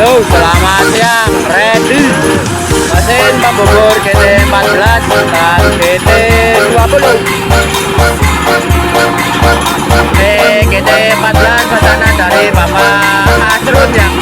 Halo, selamat siang. Ready. Mesin pembobor GT14 dan GT20. GT14 pesanan dari Bapak Asrun yang